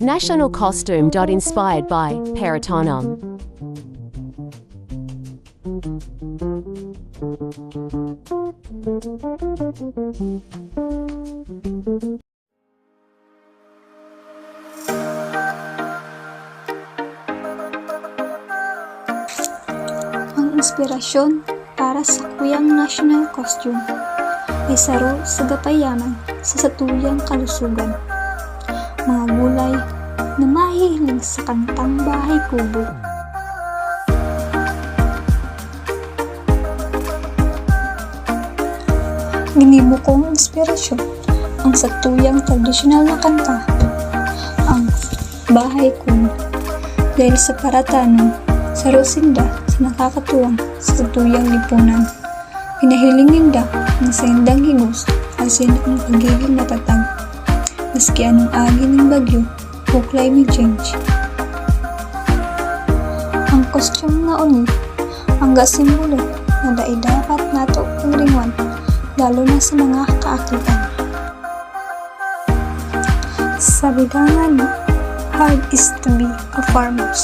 National costume. Inspired by Peritonum. Ang inspirasyon para sa kuyang national costume ay saro sa gapayaman sa satuyang kalusugan. Mga gulay na mahihiling sa kantang bahay kubo. Ginibo kong inspirasyon ang satuyang tradisyonal na kanta, ang bahay kubo, dahil sa paratanan sa Rosinda sa nakakatuwang sa satuyang lipunan. Hinahilingin da na sa indang higos asin ang pagiging matatag, maski anong agi ng bagyo o climate change. Ang costume na uni, ang gasimbolo na dapat nato ang ringwan, lalo na sa mga kaakitan. Sabi nga ni, hard is to be a farmer.